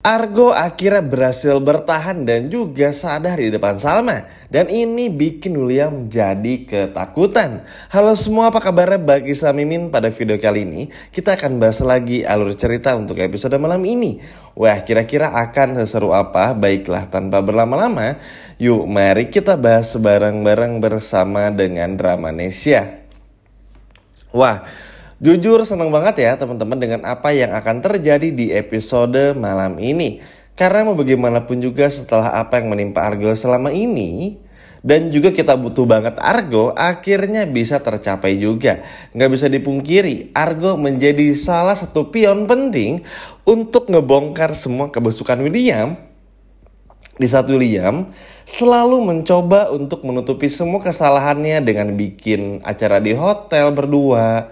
Argo akhirnya berhasil bertahan dan juga sadar di depan Salma. Dan ini bikin William jadi ketakutan. Halo semua, apa kabarnya? Bagi Mimin, pada video kali ini kita akan bahas lagi alur cerita untuk episode malam ini. Wah, kira-kira akan seseru apa? Baiklah, tanpa berlama-lama, yuk mari kita bahas bareng-bareng bersama dengan Dramanesia. Wah, jujur seneng banget ya teman-teman dengan apa yang akan terjadi di episode malam ini. Karena mau bagaimanapun juga setelah apa yang menimpa Argo selama ini, dan juga kita butuh banget Argo, akhirnya bisa tercapai juga. Nggak bisa dipungkiri, Argo menjadi salah satu pion penting untuk ngebongkar semua kebusukan William. Di saat William selalu mencoba untuk menutupi semua kesalahannya dengan bikin acara di hotel berdua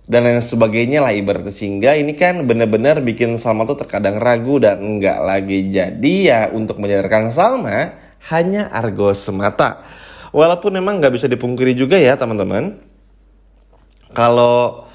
dan lain sebagainya lah ibaratnya, sehingga ini kan benar-benar bikin Salma tuh terkadang ragu dan enggak lagi jadi ya untuk menyadarkan Salma hanya Argo semata. Walaupun memang nggak bisa dipungkiri juga ya teman-teman, kalau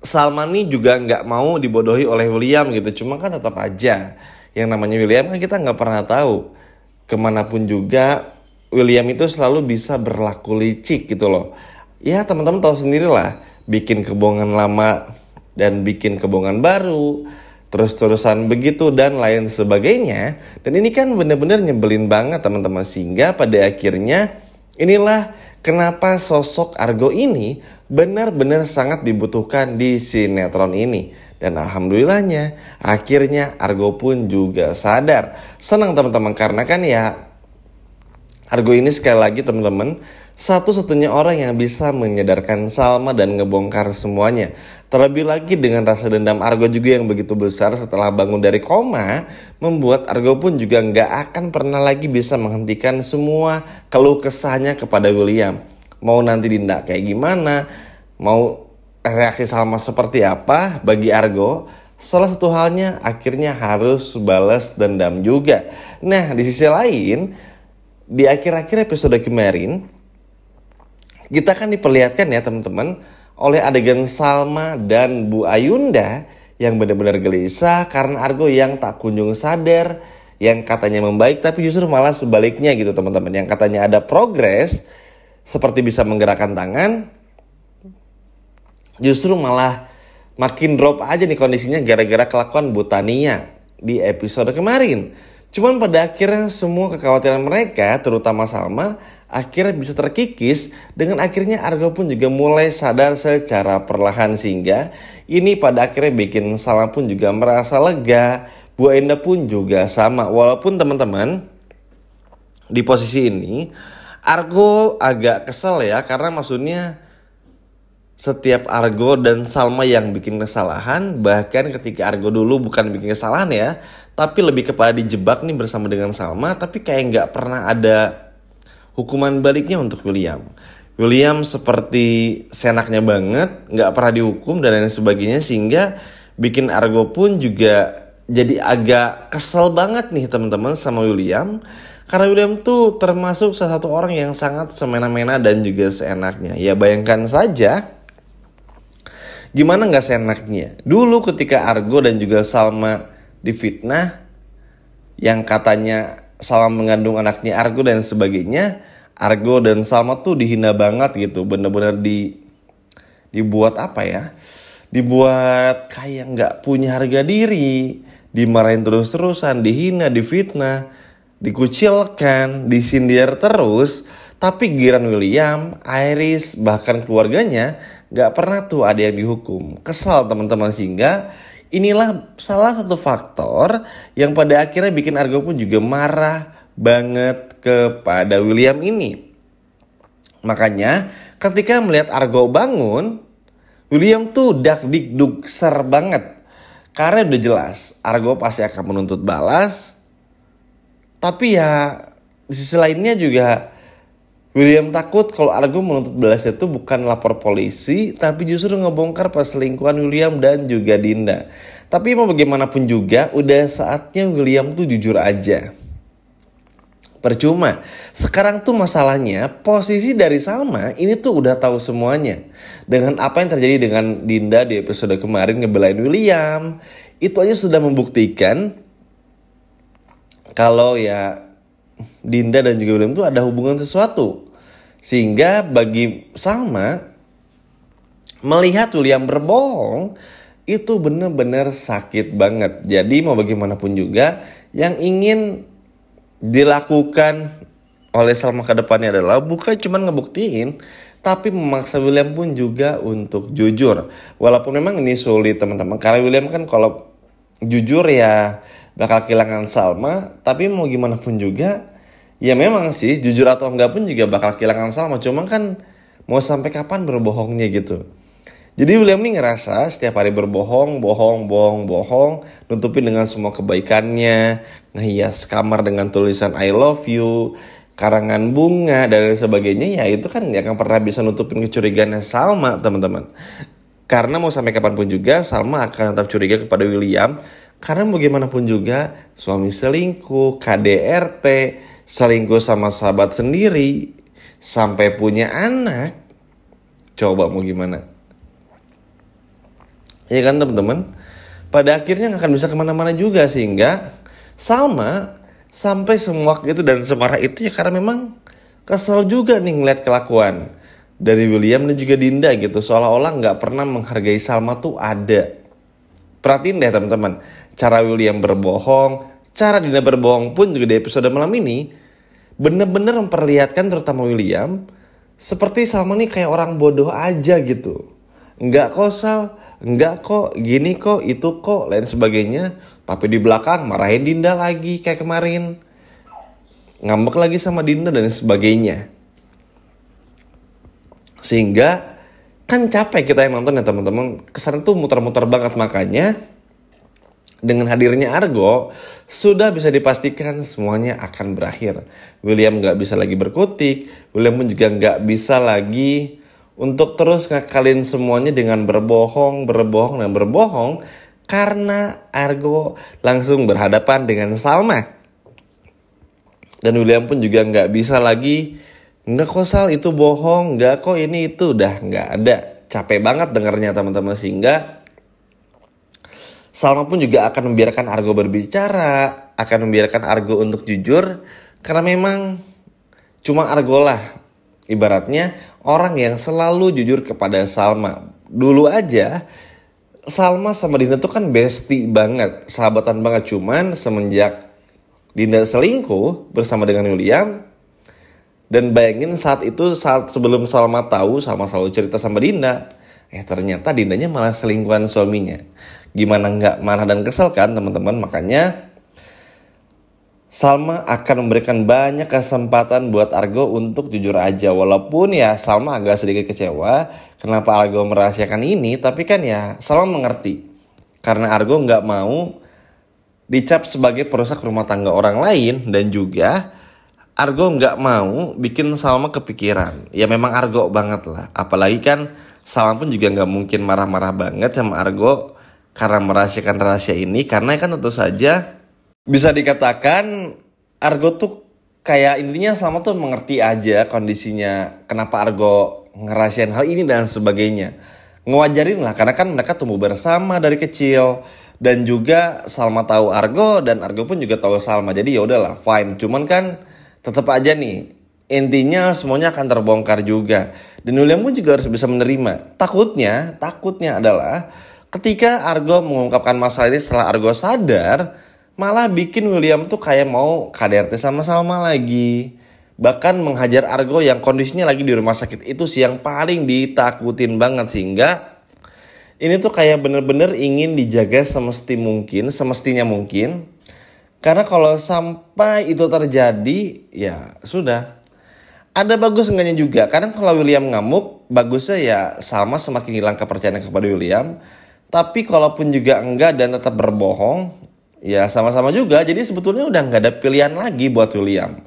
Salma nih juga nggak mau dibodohi oleh William gitu. Cuma kan tetap aja yang namanya William kan kita nggak pernah tahu, kemanapun juga William itu selalu bisa berlaku licik gitu loh. Ya teman-teman tahu sendiri lah, bikin kebohongan lama dan bikin kebohongan baru, terus-terusan begitu dan lain sebagainya. Dan ini kan bener-bener nyebelin banget teman-teman, sehingga pada akhirnya inilah kenapa sosok Argo ini benar-benar sangat dibutuhkan di sinetron ini. Dan alhamdulillahnya akhirnya Argo pun juga sadar. Senang teman-teman, karena kan ya Argo ini sekali lagi teman-teman satu-satunya orang yang bisa menyadarkan Salma dan ngebongkar semuanya. Terlebih lagi dengan rasa dendam Argo juga yang begitu besar setelah bangun dari koma, membuat Argo pun juga nggak akan pernah lagi bisa menghentikan semua keluh kesahnya kepada William. Mau nanti Dinda kayak gimana, mau reaksi Salma seperti apa, bagi Argo salah satu halnya akhirnya harus balas dendam juga. Nah di sisi lain, di akhir-akhir episode kemarin kita kan diperlihatkan ya teman-teman oleh adegan Salma dan Bu Ayunda yang benar-benar gelisah karena Argo yang tak kunjung sadar, yang katanya membaik tapi justru malah sebaliknya gitu teman-teman. Yang katanya ada progres seperti bisa menggerakkan tangan, justru malah makin drop aja nih kondisinya gara-gara kelakuan Bu Tania di episode kemarin. Cuman pada akhirnya semua kekhawatiran mereka, terutama Salma, akhirnya bisa terkikis dengan akhirnya Argo pun juga mulai sadar secara perlahan, sehingga ini pada akhirnya bikin Salma pun juga merasa lega. Bu Enda pun juga sama. Walaupun teman-teman di posisi ini Argo agak kesel ya, karena maksudnya setiap Argo dan Salma yang bikin kesalahan, bahkan ketika Argo dulu bukan bikin kesalahan ya, tapi lebih kepada dijebak nih bersama dengan Salma, tapi kayak nggak pernah ada hukuman baliknya untuk William. William seperti senaknya banget, nggak pernah dihukum dan lain sebagainya, sehingga bikin Argo pun juga jadi agak kesel banget nih teman-teman sama William. Karena William tuh termasuk salah satu orang yang sangat semena-mena dan juga seenaknya. Ya bayangkan saja, gimana gak seenaknya dulu ketika Argo dan juga Salma difitnah, yang katanya Salma mengandung anaknya Argo dan sebagainya. Argo dan Salma tuh dihina banget gitu, bener-bener dibuat apa ya, dibuat kayak gak punya harga diri, dimarahin terus-terusan, dihina, difitnah, dikucilkan, disindir terus. Tapi giliran William, Iris, bahkan keluarganya gak pernah tuh ada yang dihukum. Kesal teman-teman, sehingga inilah salah satu faktor yang pada akhirnya bikin Argo pun juga marah banget kepada William ini. Makanya ketika melihat Argo bangun, William tuh dak-dik-duk ser banget. Karena udah jelas Argo pasti akan menuntut balas. Tapi ya di sisi lainnya juga William takut kalau Argo menuntut balas itu bukan lapor polisi, tapi justru ngebongkar perselingkuhan William dan juga Dinda. Tapi mau bagaimanapun juga, udah saatnya William tuh jujur aja. Percuma, sekarang tuh masalahnya posisi dari Salma ini tuh udah tahu semuanya. Dengan apa yang terjadi dengan Dinda di episode kemarin ngebelain William. Itu aja sudah membuktikan kalau ya Dinda dan juga William tuh ada hubungan sesuatu. Sehingga bagi Salma, melihat William berbohong itu benar-benar sakit banget. Jadi mau bagaimanapun juga, yang ingin dilakukan oleh Salma ke depannya adalah bukan cuma ngebuktiin, tapi memaksa William pun juga untuk jujur. Walaupun memang ini sulit teman-teman, karena William kan kalau jujur ya bakal kehilangan Salma. Tapi mau gimana pun juga, ya memang sih jujur atau enggak pun juga bakal kehilangan Salma. Cuma kan mau sampai kapan berbohongnya gitu. Jadi William nih ngerasa setiap hari berbohong, nutupin dengan semua kebaikannya, ngehias kamar dengan tulisan I love you, karangan bunga dan lain sebagainya. Ya itu kan gak akan pernah bisa nutupin kecurigaannya Salma teman-teman. Karena mau sampai kapanpun juga Salma akan tetap curiga kepada William. Karena bagaimanapun juga suami selingkuh, KDRT, selingkuh sama sahabat sendiri, sampai punya anak. Coba mau gimana? Ya kan teman-teman, pada akhirnya gak akan bisa kemana-mana juga. Sehingga Salma sampai semuak itu dan semarah itu ya karena memang kesel juga nih ngeliat kelakuan dari William dan juga Dinda gitu. Seolah-olah gak pernah menghargai Salma tuh ada. Perhatiin deh teman-teman, cara William berbohong, cara Dinda berbohong pun juga di episode malam ini bener-bener memperlihatkan terutama William seperti Salma nih kayak orang bodoh aja gitu. Nggak kok Sal, nggak kok, gini kok, itu kok, lain sebagainya. Tapi di belakang marahin Dinda lagi kayak kemarin. Ngambek lagi sama Dinda dan sebagainya. Sehingga kan capek kita yang nonton ya teman-teman. Kesan tuh muter-muter banget. Makanya dengan hadirnya Argo sudah bisa dipastikan semuanya akan berakhir. William gak bisa lagi berkutik. William pun juga gak bisa lagi untuk terus ngakalin semuanya dengan berbohong. Karena Argo langsung berhadapan dengan Salma. Dan William pun juga gak bisa lagi, nggak kok Sal itu bohong, nggak kok ini itu, udah nggak ada. Capek banget dengarnya teman-teman. Sehingga Salma pun juga akan membiarkan Argo berbicara, akan membiarkan Argo untuk jujur. Karena memang cuma Argo lah ibaratnya orang yang selalu jujur kepada Salma. Dulu aja Salma sama Dinda tuh kan bestie banget, sahabatan banget. Cuman semenjak Dinda selingkuh bersama dengan William, dan bayangin saat sebelum Salma tahu, Salma selalu cerita sama Dinda, ternyata Dindanya malah selingkuhan suaminya. Gimana nggak marah dan kesel kan teman-teman? Makanya Salma akan memberikan banyak kesempatan buat Argo untuk jujur aja. Walaupun ya Salma agak sedikit kecewa kenapa Argo merahasiakan ini. Tapi kan ya Salma mengerti. Karena Argo nggak mau dicap sebagai perusak rumah tangga orang lain. Dan juga Argo nggak mau bikin Salma kepikiran. Ya memang Argo banget lah. Apalagi kan Salma pun juga nggak mungkin marah-marah banget sama Argo karena merahasiakan rahasia ini. Karena kan tentu saja bisa dikatakan Argo tuh kayak intinya Salma tuh mengerti aja kondisinya. Kenapa Argo ngerahasiain hal ini dan sebagainya. Ngewajarin lah karena kan mereka tumbuh bersama dari kecil. Dan juga Salma tahu Argo dan Argo pun juga tahu Salma. Jadi ya udahlah fine. Cuman kan tetap aja nih, intinya semuanya akan terbongkar juga. Dan William pun juga harus bisa menerima. Takutnya adalah ketika Argo mengungkapkan masalah ini setelah Argo sadar, malah bikin William tuh kayak mau KDRT sama Salma lagi. Bahkan menghajar Argo yang kondisinya lagi di rumah sakit. Itu sih yang paling ditakutin banget. Sehingga ini tuh kayak bener-bener ingin dijaga semestinya mungkin. Karena kalau sampai itu terjadi, ya sudah. Ada bagus enggaknya juga. Karena kalau William ngamuk, bagusnya ya Salma semakin hilang kepercayaan kepada William. Tapi kalaupun juga enggak dan tetap berbohong, ya sama-sama juga. Jadi sebetulnya udah gak ada pilihan lagi buat William.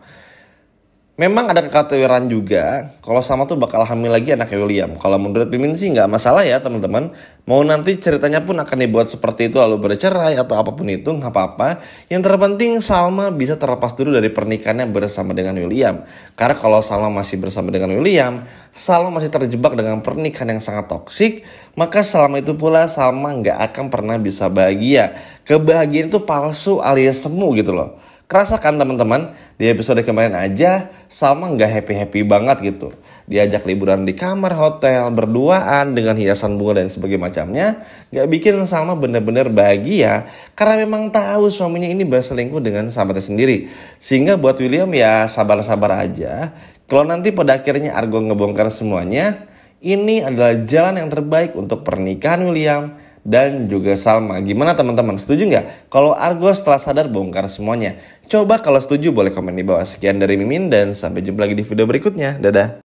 Memang ada kekhawatiran juga kalau Salma tuh bakal hamil lagi anaknya William. Kalau menurut Mimin sih nggak masalah ya teman-teman. Mau nanti ceritanya pun akan dibuat seperti itu lalu bercerai atau apapun itu nggak apa-apa. Yang terpenting Salma bisa terlepas dulu dari pernikahannya bersama dengan William. Karena kalau Salma masih bersama dengan William, Salma masih terjebak dengan pernikahan yang sangat toksik, maka selama itu pula Salma nggak akan pernah bisa bahagia. Kebahagiaan itu palsu alias semu gitu loh. Kerasa kan teman-teman, di episode kemarin aja Salma nggak happy-happy banget gitu. Diajak liburan di kamar hotel, berduaan dengan hiasan bunga dan sebagainya macamnya. Nggak bikin Salma bener-bener bahagia karena memang tahu suaminya ini berselingkuh dengan sahabatnya sendiri. Sehingga buat William ya sabar-sabar aja. Kalau nanti pada akhirnya Argo ngebongkar semuanya, ini adalah jalan yang terbaik untuk pernikahan William dan juga Salma. Gimana teman-teman, setuju nggak? Kalau Argo setelah sadar bongkar semuanya. Coba kalau setuju boleh komen di bawah. Sekian dari Mimin dan sampai jumpa lagi di video berikutnya. Dadah.